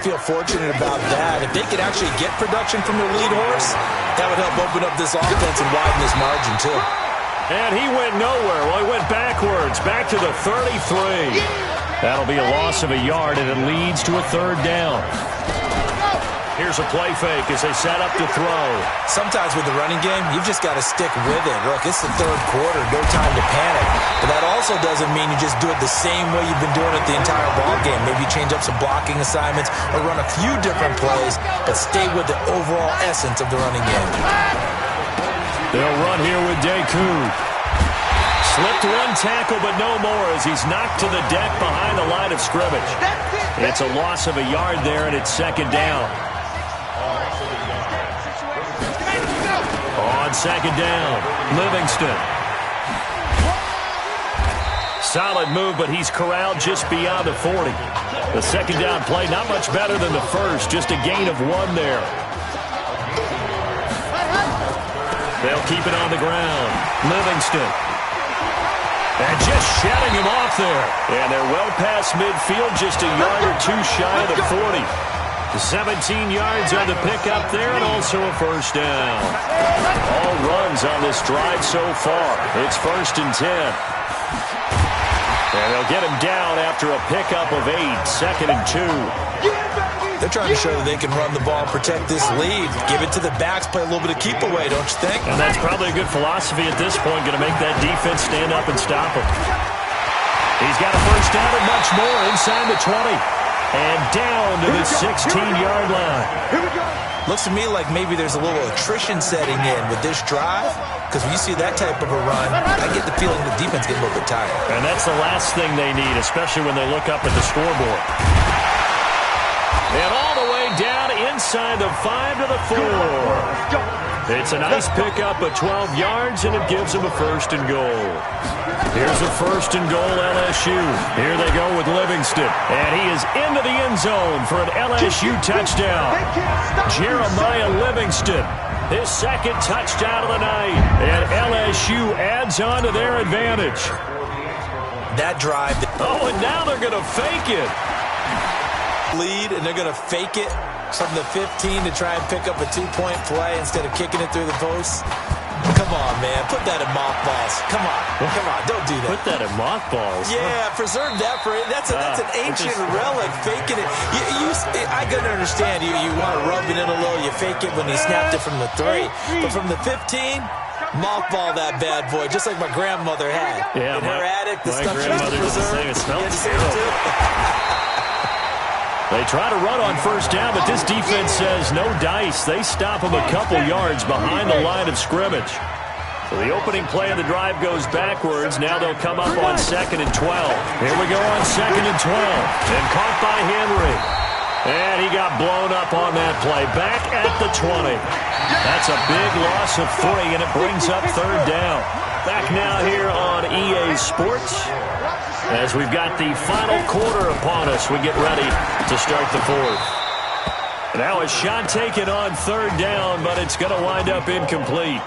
Feel fortunate about that. If they could actually get production from their lead horse, that would help open up this offense and widen this margin too. And he went nowhere. Well, he went backwards, back to the 33. That'll be a loss of a yard, and it leads to a third down. Here's a play fake as they set up to throw. Sometimes with the running game, you've just got to stick with it. Look, it's the third quarter, no time to panic. But that also doesn't mean you just do it the same way you've been doing it the entire ball game. Maybe change up some blocking assignments or run a few different plays, but stay with the overall essence of the running game. They'll run here with Deku. Slipped one tackle, but no more as he's knocked to the deck behind the line of scrimmage. It's a loss of a yard there, and it's second down. On second down, Livingston. Solid move, but he's corralled just beyond the 40. The second down play, not much better than the first, just a gain of 1 there. They'll keep it on the ground. Livingston. And just shutting him off there. And they're well past midfield, just a yard or two shy of the 40. 17 yards on the pickup there, and also a first down. All runs on this drive so far. It's 1st and 10. And they'll get him down after a pickup of 8, 2nd and 2. They're trying to show that they can run the ball and protect this lead. Give it to the backs, play a little bit of keep away, don't you think? And that's probably a good philosophy at this point, going to make that defense stand up and stop him. He's got a first down and much more inside the 20. And down to the 16-yard line. Looks to me like maybe there's a little attrition setting in with this drive, because when you see that type of a run, I get the feeling the defense gets a little bit tired. And that's the last thing they need, especially when they look up at the scoreboard. And all the way down inside the 5 to the 4. It's a nice pickup of 12 yards, and it gives them a 1st and goal. Here's a 1st and goal, LSU. Here they go with Livingston. And he is into the end zone for an LSU touchdown. Jeremiah Livingston, his 2nd touchdown of the night. And LSU adds on to their advantage. That drive. Oh, and now they're going to fake it. Lead, and they're going to fake it from the 15 to try and pick up a 2-point play instead of kicking it through the posts. Come on, man. Put that in mothballs. Come on. Come on. Don't do that. Put that in mothballs? Yeah, preserve that for it. That's an ancient relic, faking it. I can understand you want to rub it in a little. You fake it when he snapped it from the 3. But from the 15, mothball that bad boy, just like my grandmother had. Yeah, in her attic, the my stuff she used to preserve. It smells terrible. They try to run on first down, but this defense says no dice. They stop them a couple yards behind the line of scrimmage. So the opening play of the drive goes backwards. Now they'll come up on 2nd and 12. Here we go on 2nd and 12. And caught by Henry. And he got blown up on that play. Back at the 20. That's a big loss of 3, and it brings up 3rd down. Back now here on EA Sports, as we've got the final quarter upon us, we get ready to start the 4th. Now a shot taken on 3rd down, but it's going to wind up incomplete.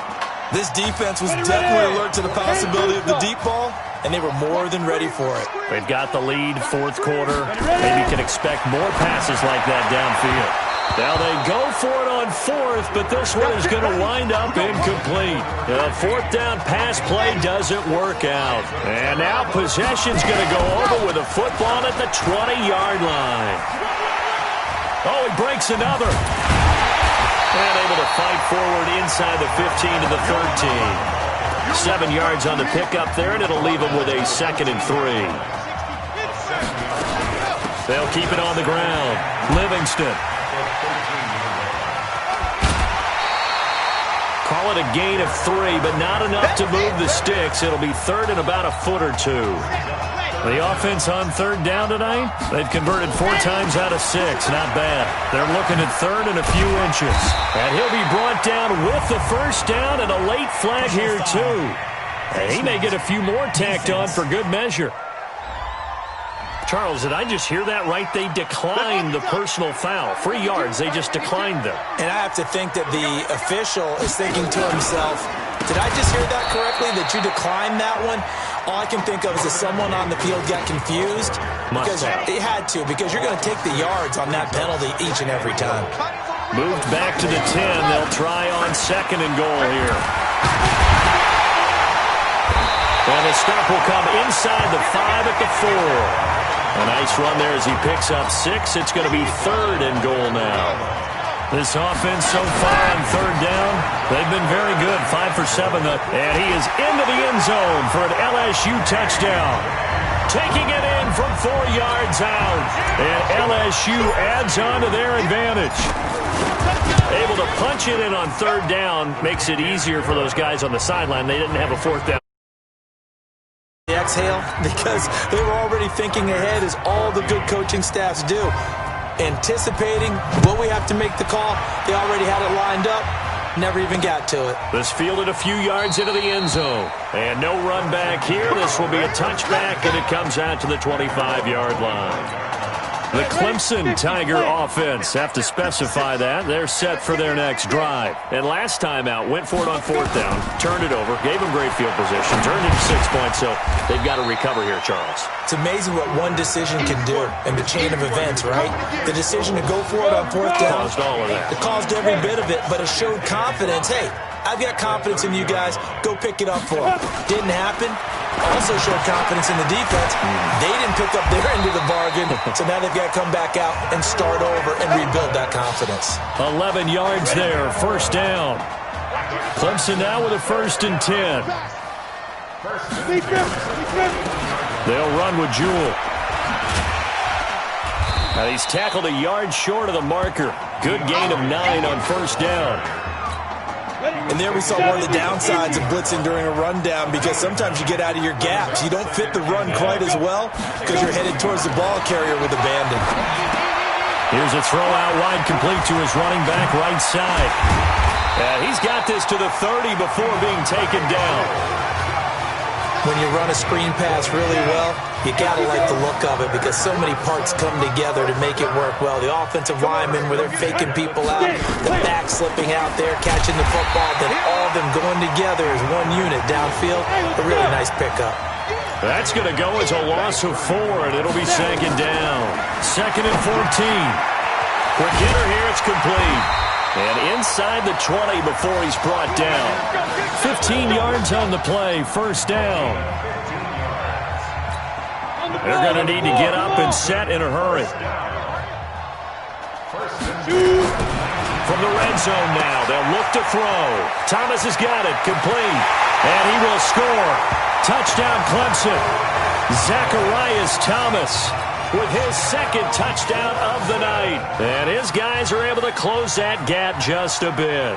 This defense was definitely alert to the possibility of the deep ball, and they were more than ready for it. They've got the lead, 4th quarter. Maybe can expect more passes like that downfield. Now they go for it on 4th, but this one is going to wind up incomplete. The 4th down pass play doesn't work out. And now possession's going to go over with a football at the 20-yard line. Oh, he breaks another. And able to fight forward inside the 15 to the 13. 7 yards on the pickup there, and it'll leave him with a 2nd and 3. They'll keep it on the ground. Livingston. Call it a gain of 3, but not enough to move the sticks. It'll be 3rd and about a foot or 2. The offense on 3rd down tonight, they've converted 4 times out of 6. Not bad. They're looking at 3rd and a few inches. And he'll be brought down with the first down and a late flag here, too. And he may get a few more tacked on for good measure. Charles, did I just hear that right? They declined the personal foul. 3 yards, they just declined them. And I have to think that the official is thinking to himself, Did I just hear that correctly, that you declined that one? All I can think of is that someone on the field got confused. Because it had to, because you're going to take the yards on that penalty each and every time. Moved back to the 10. They'll try on 2nd and goal here. And the stop will come inside the 5 at the 4. A nice run there as he picks up 6. It's going to be 3rd and goal now. This offense so far on 3rd down, they've been very good. 5 for 7. And he is into the end zone for an LSU touchdown. Taking it in from 4 yards out. And LSU adds on to their advantage. Able to punch it in on 3rd down makes it easier for those guys on the sideline. They didn't have a 4th down. Exhale, because they were already thinking ahead, as all the good coaching staffs do. Anticipating what we have to make the call. They already had it lined up. Never even got to it. This fielded a few yards into the end zone. And no run back here. This will be a touchback, and it comes out to the 25-yard line. The Clemson Tiger offense have to specify that. They're set for their next drive. And last time out, went for it on 4th down, turned it over, gave them great field position, turned it to 6 points, so they've got to recover here, Charles. It's amazing what one decision can do in the chain of events, right? The decision to go for it on 4th down. Caused all of that. It caused every bit of it, but it showed confidence. Hey, I've got confidence in you guys. Go pick it up for them. Didn't happen. Also showed confidence in the defense. They didn't pick up their end of the bargain, so now they've got to come back out and start over and rebuild that confidence. 11 yards there, 1st down. Clemson now with a 1st and 10. They'll run with Jewell. Now he's tackled a yard short of the marker. Good gain of 9 on 1st down. And there we saw one of the downsides of blitzing during a rundown, because sometimes you get out of your gaps. You don't fit the run quite as well because you're headed towards the ball carrier with abandon. Here's a throw out wide, complete to his running back right side. And he's got this to the 30 before being taken down. When you run a screen pass really well, you got to like the look of it, because so many parts come together to make it work well. The offensive linemen, where they're faking people out, the back slipping out there, catching the football, then all of them going together as one unit downfield. A really nice pickup. That's going to go as a loss of 4, and it'll be 2nd down. 2nd and 14. Quick hitter here, it's complete. And inside the 20 before he's brought down. 15 yards on the play, 1st down. They're going to need to get up and set in a hurry. From the red zone now, they'll look to throw. Thomas has got it, complete. And he will score. Touchdown Clemson. Zacharias Thomas with his 2nd touchdown of the night. And his guys are able to close that gap just a bit.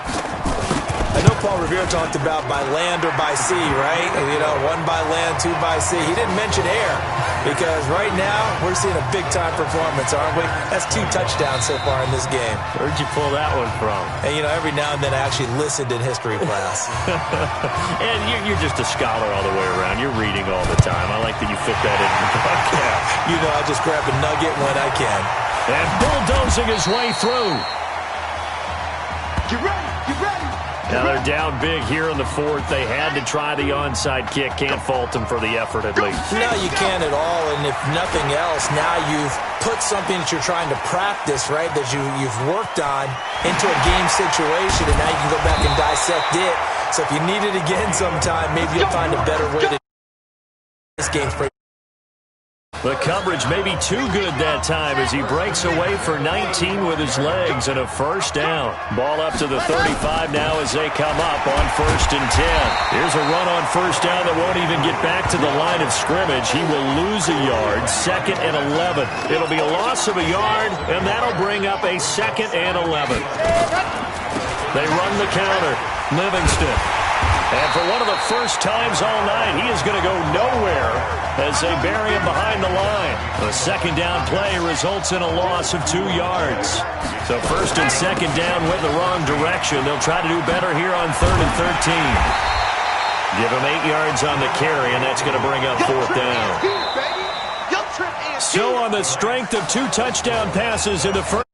I know Paul Revere talked about by land or by sea, right? You know, 1 by land, 2 by sea. He didn't mention air, because right now we're seeing a big-time performance, aren't we? That's 2 touchdowns so far in this game. Where'd you pull that one from? And, you know, every now and then I actually listened in history class. And you're just a scholar all the way around. You're reading all the time. I like that you fit that in the podcast. You know, I just grab a nugget when I can. And bulldozing his way through. Get ready, get ready. Now they're down big here in the 4th. They had to try the onside kick. Can't fault them for the effort at least. No, you can't at all. And if nothing else, now you've put something that you're trying to practice, right, that you've worked on into a game situation, and now you can go back and dissect it. So if you need it again sometime, maybe you'll find a better way to this game. The coverage may be too good that time as he breaks away for 19 with his legs and a 1st down. Ball up to the 35 now as they come up on 1st and 10. Here's a run on 1st down that won't even get back to the line of scrimmage. He will lose a yard. 2nd and 11. It'll be a loss of a yard, and that'll bring up a 2nd and 11. They run the counter. Livingston. And for one of the first times all night, he is going to go nowhere as they bury him behind the line. The 2nd down play results in a loss of 2 yards. So 1st and 2nd down went the wrong direction. They'll try to do better here on 3rd and 13. Give him 8 yards on the carry, and that's going to bring up 4th down. So on the strength of 2 touchdown passes in the first.